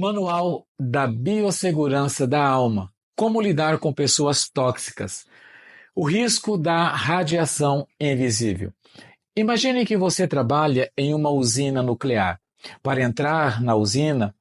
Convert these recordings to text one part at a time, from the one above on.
Manual da Biossegurança da Alma. Como lidar com pessoas tóxicas. O risco da radiação invisível. Imagine que você trabalha em uma usina nuclear. Para entrar na usina,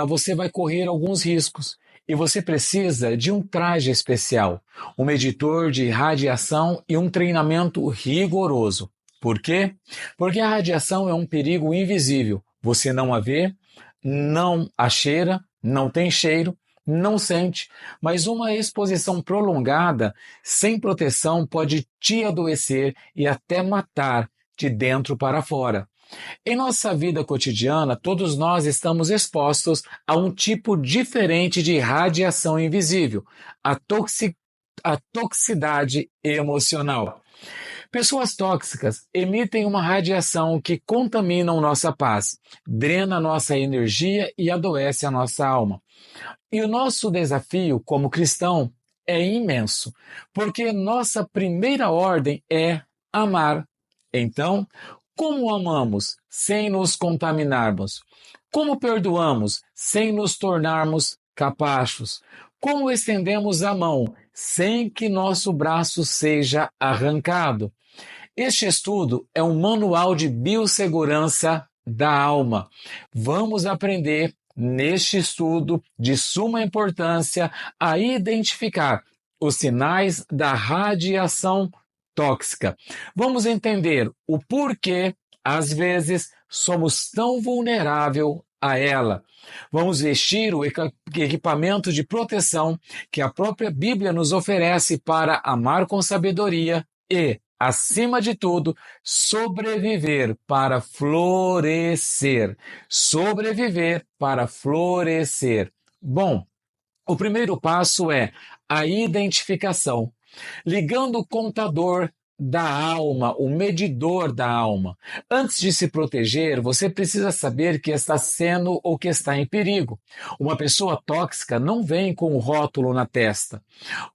você vai correr alguns riscos e você precisa de um traje especial, um medidor de radiação e um treinamento rigoroso. Por quê? Porque a radiação é um perigo invisível. Você não a vê, não a cheira, não tem cheiro, não sente, mas uma exposição prolongada, sem proteção, pode te adoecer e até matar de dentro para fora. Em nossa vida cotidiana, todos nós estamos expostos a um tipo diferente de radiação invisível, a toxicidade emocional. Pessoas tóxicas emitem uma radiação que contamina nossa paz, drena nossa energia e adoece a nossa alma. E o nosso desafio como cristão é imenso, porque nossa primeira ordem é amar. Então, como amamos sem nos contaminarmos? Como perdoamos sem nos tornarmos capachos? Como estendemos a mão sem que nosso braço seja arrancado? Este estudo é um manual de biossegurança da alma. Vamos aprender neste estudo de suma importância a identificar os sinais da radiação tóxica. Vamos entender o porquê, às vezes, somos tão vulneráveis a ela. Vamos vestir o equipamento de proteção que a própria Bíblia nos oferece para amar com sabedoria e, acima de tudo, sobreviver para florescer. Sobreviver para florescer. Bom, o primeiro passo é a identificação. Ligando o contador da alma, o medidor da alma. Antes de se proteger, você precisa saber que está sendo ou que está em perigo. Uma pessoa tóxica não vem com o rótulo na testa.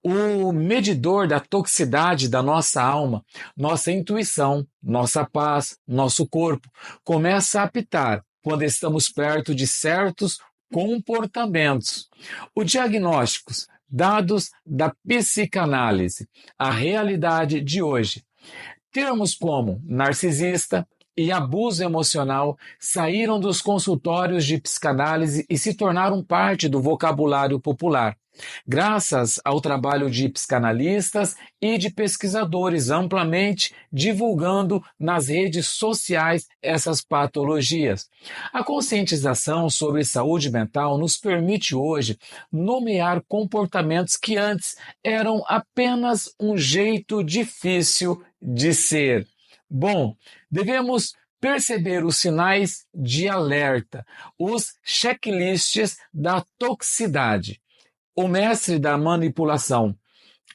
O medidor da toxicidade da nossa alma, nossa intuição, nossa paz, nosso corpo, começa a apitar quando estamos perto de certos comportamentos. Os diagnósticos, dados da psicanálise, a realidade de hoje. Termos como narcisista e abuso emocional saíram dos consultórios de psicanálise e se tornaram parte do vocabulário popular, graças ao trabalho de psicanalistas e de pesquisadores amplamente divulgando nas redes sociais essas patologias. A conscientização sobre saúde mental nos permite hoje nomear comportamentos que antes eram apenas um jeito difícil de ser. Bom, devemos perceber os sinais de alerta, os checklists da toxicidade. O mestre da manipulação.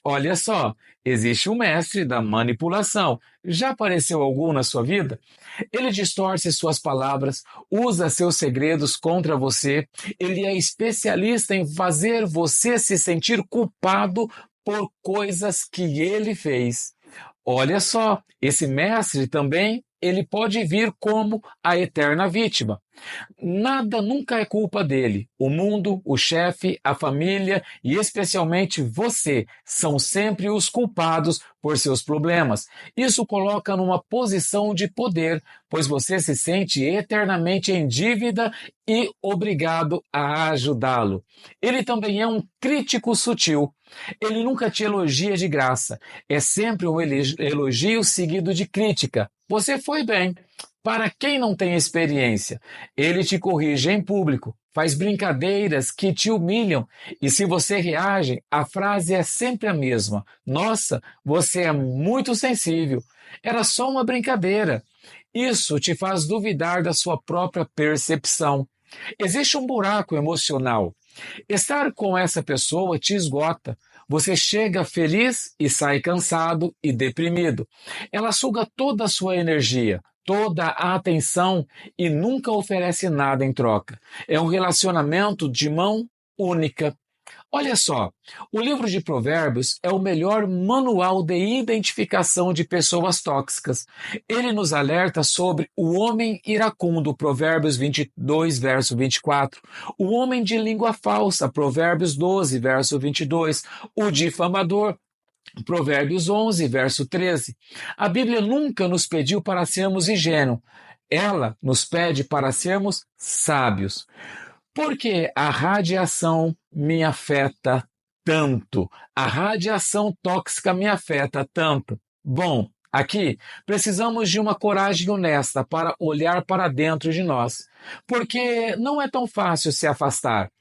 Olha só, existe um mestre da manipulação. Já apareceu algum na sua vida? Ele distorce suas palavras, usa seus segredos contra você. Ele é especialista em fazer você se sentir culpado por coisas que ele fez. Olha só, esse mestre também, ele pode vir como a eterna vítima. Nada nunca é culpa dele. O mundo, o chefe, a família e especialmente você são sempre os culpados por seus problemas. Isso coloca numa posição de poder, pois você se sente eternamente em dívida e obrigado a ajudá-lo. Ele também é um crítico sutil. Ele nunca te elogia de graça. É sempre um elogio seguido de crítica. Você foi bem. Para quem não tem experiência, ele te corrige em público, faz brincadeiras que te humilham e se você reage, a frase é sempre a mesma. Nossa, você é muito sensível. Era só uma brincadeira. Isso te faz duvidar da sua própria percepção. Existe um buraco emocional. Estar com essa pessoa te esgota. Você chega feliz e sai cansado e deprimido. Ela suga toda a sua energia, toda a atenção e nunca oferece nada em troca. É um relacionamento de mão única. Olha só, o livro de Provérbios é o melhor manual de identificação de pessoas tóxicas. Ele nos alerta sobre o homem iracundo, Provérbios 22, verso 24, o homem de língua falsa, Provérbios 12, verso 22, o difamador, Provérbios 11, verso 13. A Bíblia nunca nos pediu para sermos ingênuos. Ela nos pede para sermos sábios. Por que a radiação me afeta tanto? A radiação tóxica me afeta tanto? Bom, aqui precisamos de uma coragem honesta para olhar para dentro de nós, porque não é tão fácil se afastar.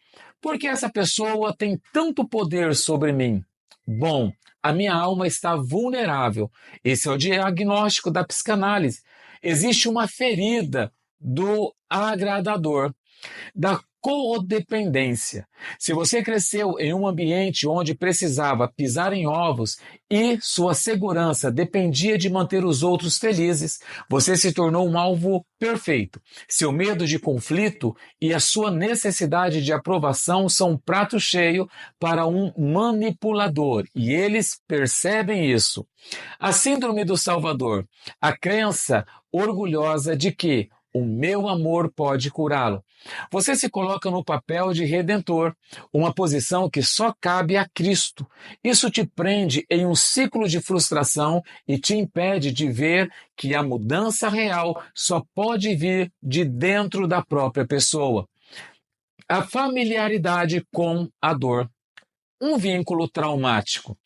Por que essa pessoa tem tanto poder sobre mim? Bom, a minha alma está vulnerável. Esse é o diagnóstico da psicanálise. Existe uma ferida do agradador, da codependência. Se você cresceu em um ambiente onde precisava pisar em ovos e sua segurança dependia de manter os outros felizes, você se tornou um alvo perfeito. Seu medo de conflito e a sua necessidade de aprovação são um prato cheio para um manipulador, e eles percebem isso. A síndrome do Salvador, a crença orgulhosa de que o meu amor pode curá-lo. Você se coloca no papel de redentor, uma posição que só cabe a Cristo. Isso te prende em um ciclo de frustração e te impede de ver que a mudança real só pode vir de dentro da própria pessoa. A familiaridade com a dor. Um vínculo traumático.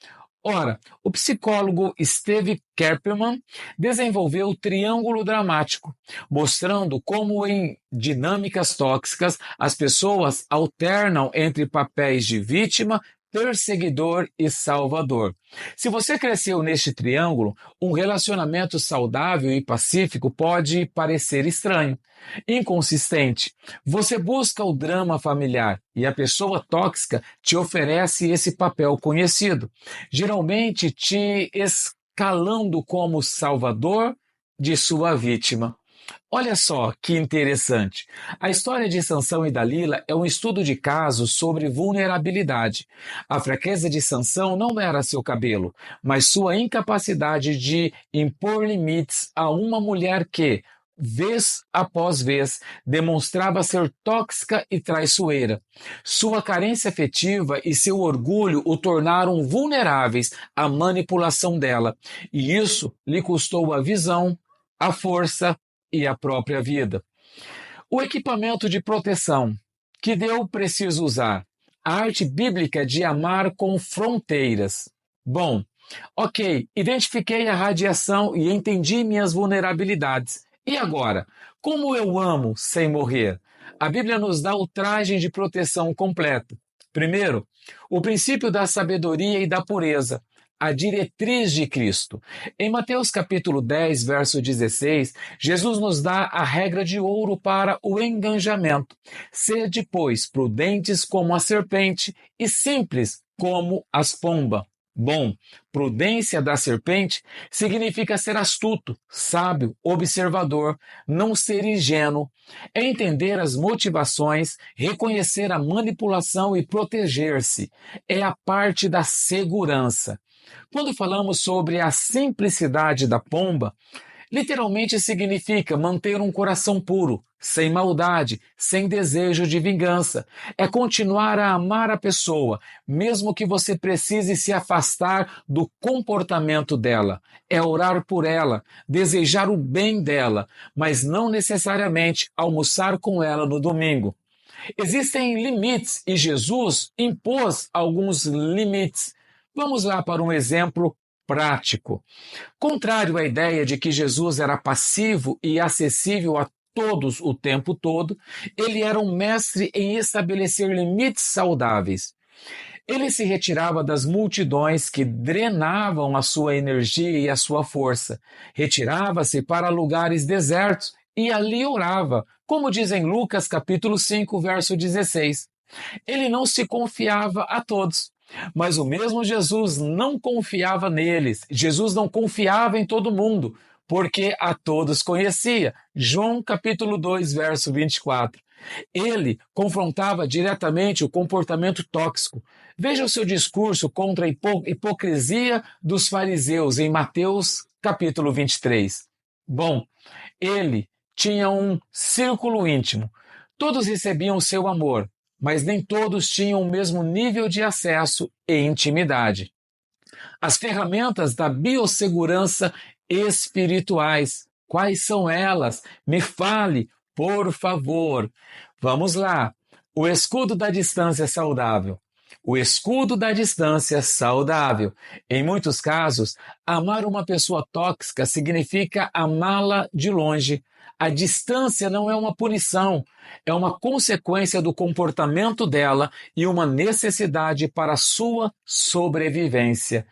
Ora, o psicólogo Steve Kerperman desenvolveu o triângulo dramático, mostrando como em dinâmicas tóxicas as pessoas alternam entre papéis de vítima, perseguidor e salvador. Se você cresceu neste triângulo, um relacionamento saudável e pacífico pode parecer estranho, inconsistente. Você busca o drama familiar e a pessoa tóxica te oferece esse papel conhecido, geralmente te escalando como salvador de sua vítima. Olha só que interessante. A história de Sansão e Dalila é um estudo de casos sobre vulnerabilidade. A fraqueza de Sansão não era seu cabelo, mas sua incapacidade de impor limites a uma mulher que, vez após vez, demonstrava ser tóxica e traiçoeira. Sua carência afetiva e seu orgulho o tornaram vulneráveis à manipulação dela, e isso lhe custou a visão, a força e a própria vida. O equipamento de proteção que eu preciso usar. A arte bíblica de amar com fronteiras. Bom, ok, identifiquei a radiação e entendi minhas vulnerabilidades. E agora, como eu amo sem morrer? A Bíblia nos dá o traje de proteção completo. Primeiro, o princípio da sabedoria e da pureza. A diretriz de Cristo. Em Mateus capítulo 10, verso 16, Jesus nos dá a regra de ouro para o engajamento. Sede, pois, prudentes como a serpente e simples como as pombas. Bom, prudência da serpente significa ser astuto, sábio, observador, não ser ingênuo. É entender as motivações, reconhecer a manipulação e proteger-se. É a parte da segurança. Quando falamos sobre a simplicidade da pomba, literalmente significa manter um coração puro, sem maldade, sem desejo de vingança. É continuar a amar a pessoa, mesmo que você precise se afastar do comportamento dela. É orar por ela, desejar o bem dela, mas não necessariamente almoçar com ela no domingo. Existem limites e Jesus impôs alguns limites. Vamos lá para um exemplo prático. Contrário à ideia de que Jesus era passivo e acessível a todos o tempo todo, ele era um mestre em estabelecer limites saudáveis. Ele se retirava das multidões que drenavam a sua energia e a sua força. Retirava-se para lugares desertos e ali orava, como diz em Lucas capítulo 5, verso 16. Ele não se confiava a todos. Mas o mesmo Jesus não confiava neles. Jesus não confiava em todo mundo, porque a todos conhecia. João capítulo 2, verso 24. Ele confrontava diretamente o comportamento tóxico. Veja o seu discurso contra a hipocrisia dos fariseus em Mateus capítulo 23. Bom, ele tinha um círculo íntimo. Todos recebiam o seu amor, mas nem todos tinham o mesmo nível de acesso e intimidade. As ferramentas da biossegurança espirituais. Quais são elas? Me fale, por favor. Vamos lá. O escudo da distância saudável. O escudo da distância saudável. Em muitos casos, amar uma pessoa tóxica significa amá-la de longe. A distância não é uma punição, é uma consequência do comportamento dela e uma necessidade para a sua sobrevivência.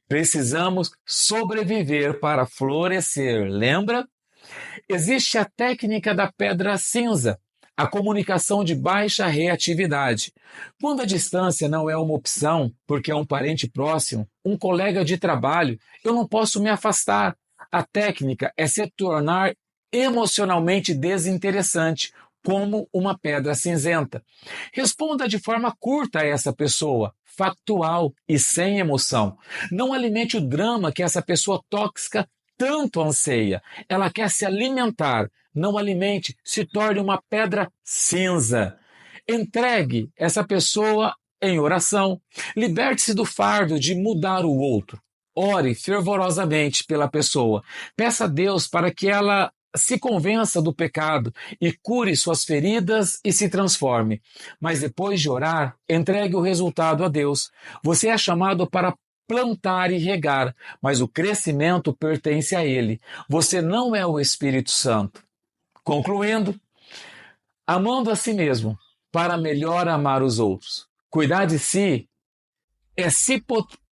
Precisamos sobreviver para florescer, lembra? Existe a técnica da pedra cinza, a comunicação de baixa reatividade. Quando a distância não é uma opção, porque é um parente próximo, um colega de trabalho, eu não posso me afastar. A técnica é se tornar emocionalmente desinteressante, como uma pedra cinzenta. Responda de forma curta a essa pessoa, factual e sem emoção. Não alimente o drama que essa pessoa tóxica tanto anseia. Ela quer se alimentar. Não alimente, se torne uma pedra cinza. Entregue essa pessoa em oração. Liberte-se do fardo de mudar o outro. Ore fervorosamente pela pessoa. Peça a Deus para que ela se convença do pecado e cure suas feridas e se transforme. Mas depois de orar, entregue o resultado a Deus. Você é chamado para plantar e regar, mas o crescimento pertence a Ele. Você não é o Espírito Santo. Concluindo, amando a si mesmo para melhor amar os outros. Cuidar de si é se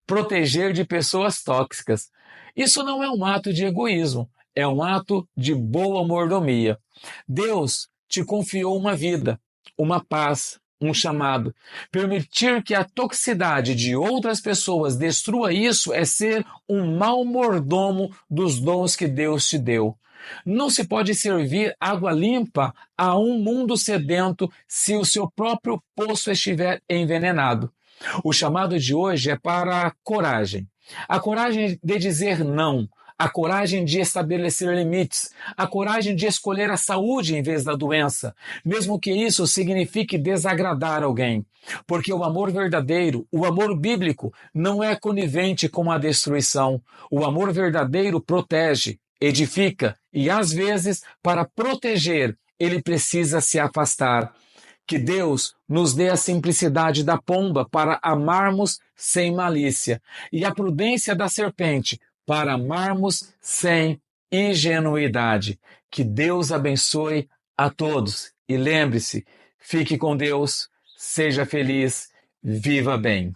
proteger de pessoas tóxicas. Isso não é um ato de egoísmo, é um ato de boa mordomia. Deus te confiou uma vida, uma paz, um chamado. Permitir que a toxicidade de outras pessoas destrua isso é ser um mau mordomo dos dons que Deus te deu. Não se pode servir água limpa a um mundo sedento se o seu próprio poço estiver envenenado. O chamado de hoje é para a coragem. A coragem de dizer não, a coragem de estabelecer limites, a coragem de escolher a saúde em vez da doença, mesmo que isso signifique desagradar alguém. Porque o amor verdadeiro, o amor bíblico, não é conivente com a destruição. O amor verdadeiro protege, edifica e, às vezes, para proteger, ele precisa se afastar. Que Deus nos dê a simplicidade da pomba para amarmos sem malícia e a prudência da serpente para amarmos sem ingenuidade. Que Deus abençoe a todos. E lembre-se, fique com Deus, seja feliz, viva bem.